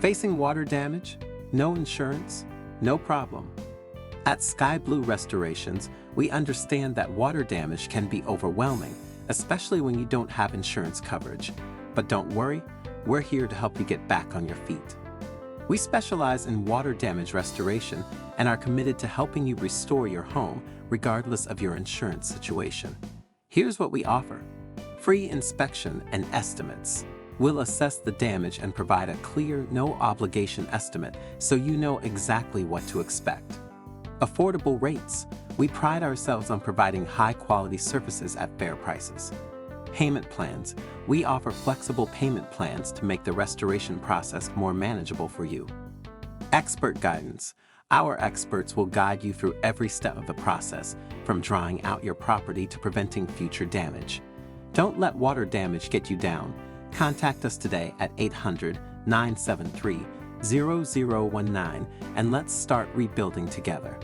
Facing water damage? No insurance? No problem. At Sky Blue Restorations, we understand that water damage can be overwhelming, especially when you don't have insurance coverage. But don't worry, we're here to help you get back on your feet. We specialize in water damage restoration and are committed to helping you restore your home regardless of your insurance situation. Here's what we offer: free inspection and estimates. We'll assess the damage and provide a clear, no-obligation estimate so you know exactly what to expect. Affordable rates. We pride ourselves on providing high-quality services at fair prices. Payment plans. We offer flexible payment plans to make the restoration process more manageable for you. Expert guidance. Our experts will guide you through every step of the process, from drawing out your property to preventing future damage. Don't let water damage get you down. Contact us today at 800-973-0019 and let's start rebuilding together.